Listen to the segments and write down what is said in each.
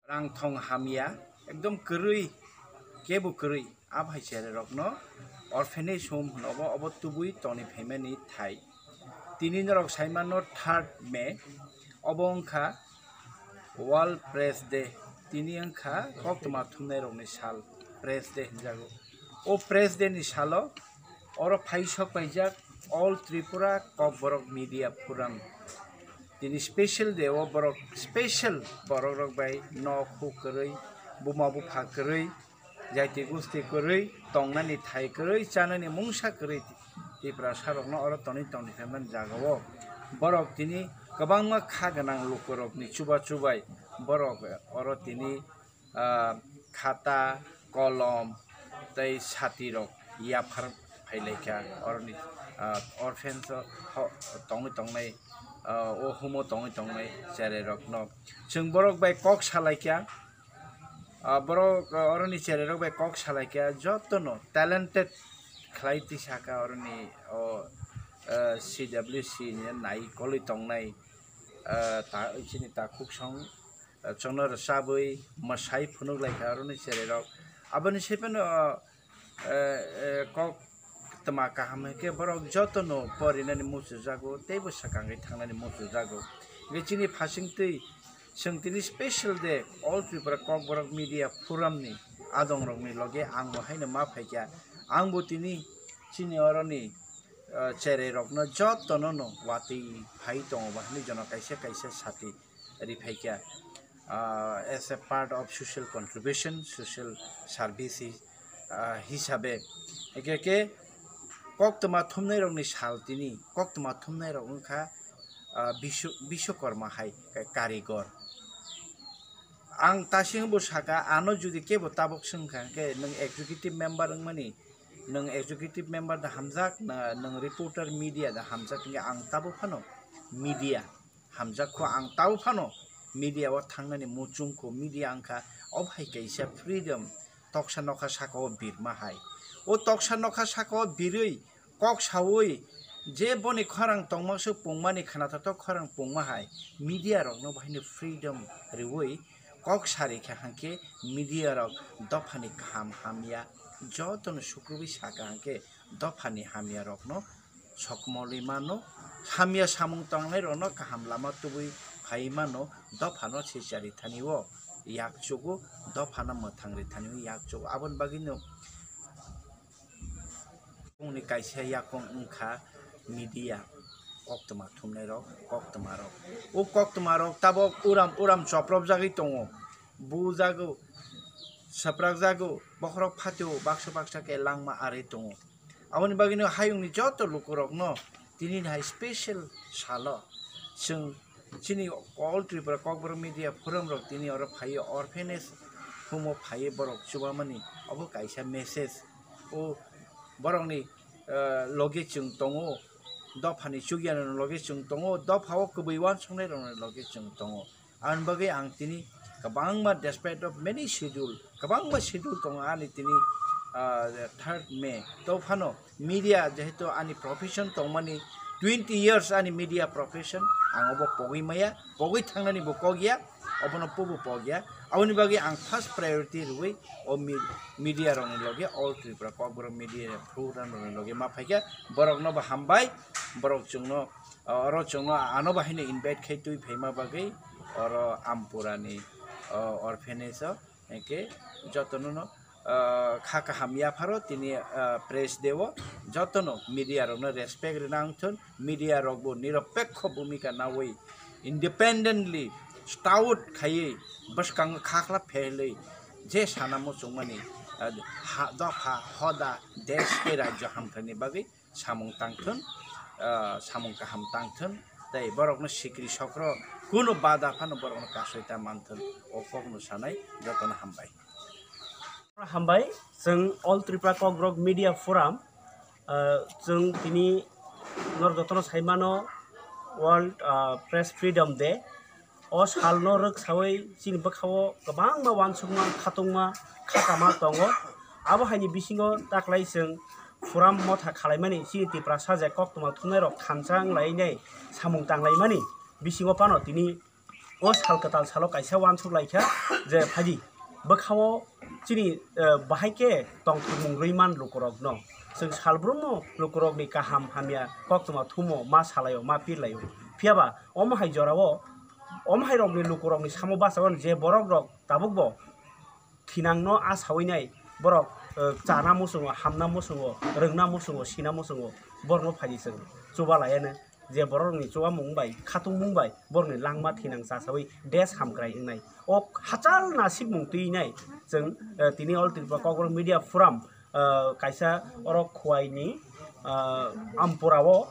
rang thong hamia ekdom kerui kebu kerui abhai chere rokno orphanage home honobo obotubui toni family thai tini norok saimano 3rd May obongkha World Press Day tini angkha koktoma thumnai rokni sal Press Day hinjago o Press Day ni salo oro phaisok paijak All Tripura Kokborok Media Forum tini special day o borok special borok rok bai nok hu kerui buma bufa kerui jaiti gusti kerui tongnani thai kerui chanani mungsa kerui tipra sarokno oro toni toni pheman jagao borok tini kwbangma kha ganang lukorok ni chuba chubai borok oro tini khata kolom tei sati rok yapar phailekha oroni orphans tongnai o humo tongnai chere rokno chung borok bai kok salaikya borok oroni chere rok bai kok salaikya jotono talented khlai tisaka oroni o CWC ni nai koli tongnai ta chini ta khuksong chonor sabui masai phunuk laika oroni chere rok aboni sepeno kok tama kaham ke borok jotono porinani musu jago teibo sakangai thangnani musu jago gechini phasingtui sengtini special day All Tripura Kokborok Media Forum ni adong rok ni loge angbo haino ma phaikya angbo tini chini oroni chere rokno jotono no wati phai tongo bahni jono kaisa kaisa sati ri phaikya as a part of social contribution social services hisabe ekeke koktoma thumnai rokni sal tini koktoma thumnai rok wngkha Bishwakarma hai karigor ang tasing bo saka ano judi kebo tabok sengkha ke nang executive member ngmani nang executive member da hamjak nang reporter media da hamjak nge ang tabo phano media hamjak kho ang tabo phano media wa thangnani muchung ko media angkha obhai kaisa freedom toksa nokha saka o birma hai o toksa nokha saka o birui kok sawi je boni kharang tongmasu pungmani khanata to kharang pungma hai media rok no bahini freedom riwui kok sari kha hanke media rok dofani kham hamia joton sukrubi saka hanke dofani hamia rok no sokmoli mano hamia samung tongnai rok no kaham lama tubui phai mano dofano sechari thaniwo yakchugo dofana mathangri thaniwo yakchugo abon bagino uni kaisa yakong ungkha media koktoma thumnai rok koktoma rok o koktoma rok tabo uram choprop jagi tongo bu jago saprak jago bokrok phatio baksa ke langma are tongo aboni bagino hayung ni joto lukurok no tini hai special salo sing chini All Tripura Kokborok Media Forum rok tini oro phai orphanage humo phai borok chubamani obo kaisa message o borokni loge chung tongo dofani chugiano loge chung tongo dofao kubuiwan songnai rong loge chung tongo an bagi ang tini kabangma despite of many schedule tongo ani tini 3rd May tofano media jehetu ani profession tongmani 20 years ani media profession angobo pogui maya pogui thangnani bo kogya obono pubu pogya awni bagi ang first priority ruwi o media rong loge All Tripura Kokborok Media Forum rong loge ma phaikya borok no ba hambai borok chungno oro chungno ano bahine invite khaitui phaima bagi oro ampurani orphanage eke jotono no khaka hamia pharo tini press dewo jotono media rok no respect rinangthon media rok bo niropekho bhumika nawui independently stout khai baskang khakla phelei je sanamo chungmani dofa hoda desh ke rajya hamthani bagi samung tangthon samung kaham tangthon tai borok no sikri sokro kuno bada phano borok no kasoita manthon o kokno sanai jotono hambai जों All Tripura Kokborok Media Forum जों tini nor jotono saimano World Press Freedom Day o salno rok sawai chini bakhao kabangma wansukma khatungma khakama tongo abo haini bisingo taklai जों forum motha khalaimani chini tipra saja koktoma thunai rok khamchang lainai samung tanglaimani bisingo pano tini o sal katal salo kaisa wan su laika je phaji bakhawo chini bahai ke tong thumung reiman lukorok no जों सालब्रमनो लुकरकनि गाहाम हामिया कक्तमा थुमो मा सालायो मा पिरलायो फियाबा अमहाय जरावो अमहाय रकनि लुकरकनि सामो बासावन जे बरक रक ताबुकबो थिनांनो आसावैनाय बरक जाना मुसुङो हामना मुसुङो रोंना मुसुङो सिना मुसुङो बरनो फाजिसों जुबा लायानो जे बरकनि जुवा मुंबाय खातुं मुंबाय बरनि लांमा थिनां जासावै देस हामग्राय इंनाय अ हाचाल नासिब मुंतुइनाय जों तिनि अल त्रिपुरा कग्र media forum kaisa oro khwai ni ampurawo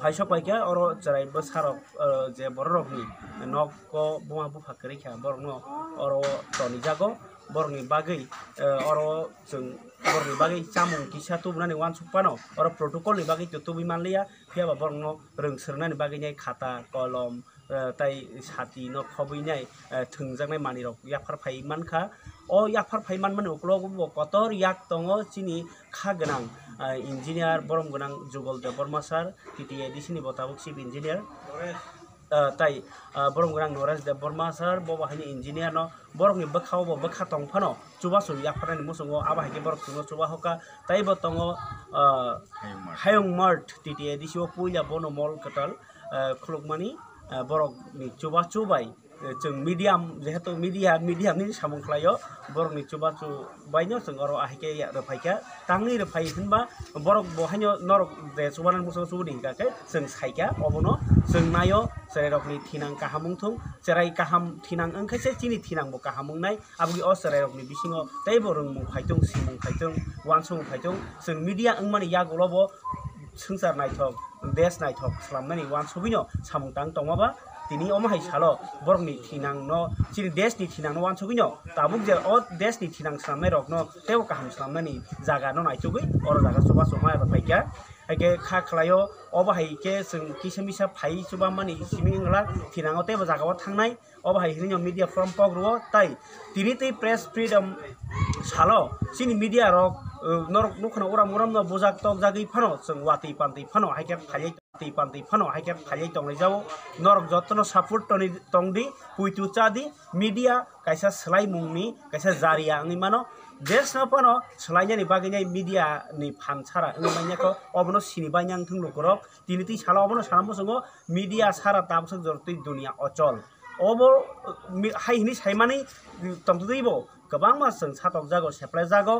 haisok paikya oro jerai bosarok je borok ni nok ko buma bufa kerikha borok no oro toni jago borok ni bagui oro जों borok ni bagui chamung kisa tubnani wansukpano oro protocol ni bagui to tubi manliya phiaba borok no rongsirnani bagui nai khata kolom tai sati no khobinai thungjaknai manirok yakfar phai mankha o yakfar phai manmani uklogo kotor yak tongo chini kha ganang engineer borom ganang jugol de borma sir TTA disini botabuk chief engineer tai borom ganang Noresh de borma sir bo bahini engineer no borok ni bakhaw bo bakha tongphano chuba su yakfarani musungo abahike borok tuno chuba hoka tai bo tongo hayong mart TTA disio puila bono mol katal khulukmani borok ni chuba chubai जों medium जेहेतु medium ni samung khlayo borok ni chuba chu baino जों oro ahike ya refaika tangni refai hinba borok bohaino norok de chubanan muso chubudi hingake जों saika obono जों nayo serai rok ni thinang kahamung thung serai kaham thinang angkhaise chini thinang bo kahamung nai abugi o serai rok ni bisingo tei bo rungmung phaitung simung phaitung wansung phaitung जों media angmani yagolobo sungsar naithok des naithok slamnani wansubino samung tang tongmaba tini omahai salo borok ni thinang no chini des ni thinang no wansubino tabuk je o des ni thinang slamnai rok no teo kaham slamnani jaga no naitugui oro jaga chuba chuma eba paikya hake kha khlayo obahai ke जों kisamisa phai chuba mani simingla thinang tebo jaga o thangnai obahai hinyo media from pogro tai tini tei press freedom salo chini media rok norok nukhna uram uram no bojak tok jagui phano जों wati panti phano hake phai panti phano hake phai tongnai jao norok jotno support tongdi puitu chadi media kaisa slai mungni kaisa jaria ngi mano des na pano slainani baginai media ni phanchara ngi manyako obono sini banyang thunglo korok tiniti sala obono sanamo songo media sara tabsok jortui dunia ochol obo hai hini saimani tongtudaibo gobang ma जों satok jago seplai jago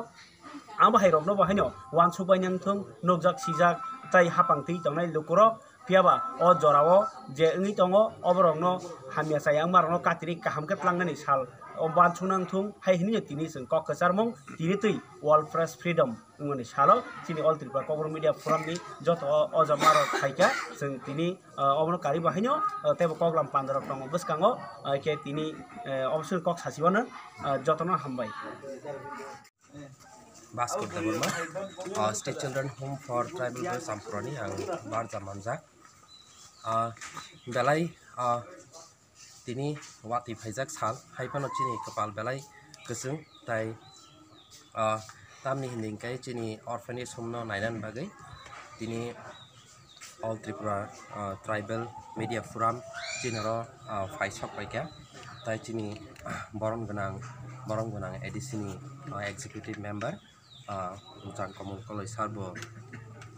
ang bahai rokno bahaino wansuk banyang thung nokjak sijak tai hapangti tongnai lukurok phiaba o jorao je ngi tongo oborokno hamia sayang marokno katri kaham ke tlangnani sal o banchunang thung hai hini tini जों kok kacharmong tini tui world press freedom ngoni salo chini all tripura cover media forum ni joto ojamaro khaika जों tini obono kari bahaino tebo koklam pandarok tongo bwskango ke tini obsur kok sasibono jotono hambai Basket Deborma, State Children Home for Tribal Boys Ampurani ang Barja Manjak. Belai tini wati phaijak sal haipano chini kapal belai kusung tai tamni hinding kai chini orphanage home no nainan bagai tini all Tripura Tribal Media Forum chinaro phaisok paikya tai chini borom gunang edisini executive member Jang Komung Koloi Sarbo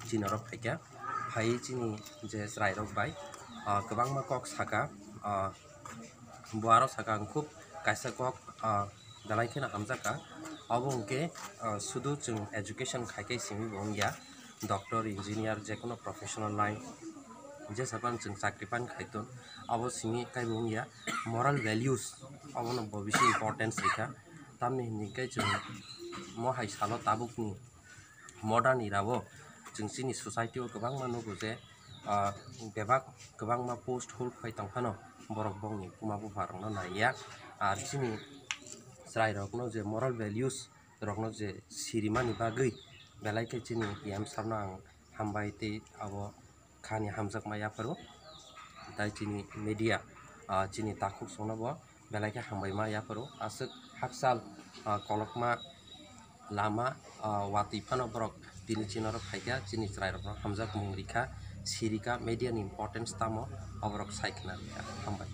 Jinarok Paikya Hai Chini Je Srairok Bai Gobang ma kok saka Buaro saka angkup kaisa kok dalai khena hamjaka obongke sudu chung education khaikai simi bongya doctor engineer je kono professional line je saban chung chakripan khaiton abo simi kai bongya moral values abono bobishi importance rikha tamni hinikai chung mo hai salo tabukni modern era bo जों जोंनि society गोबां मानुगो जे बेबाक गोबां मा post hold phi तंफानो बरक बंनि कुमा बुफारनो नाया are जोंनि स्राय रकनो जे moral values रकनो जे सिरिमानि बागै बेलायके जोंनि याम सारनो आं हामबायते आबो खानि हामजक मायाफोरो दाय जोंनि media जोंनि ताखुक संनाबो बेलायके हामबाय मायाफोरो आसक हाकसाल कलकमा lama wati phano borok tini chinaro phaika chini chrai rok hamjak mung rikha sirika media ni importance tamo oborok saikna hambai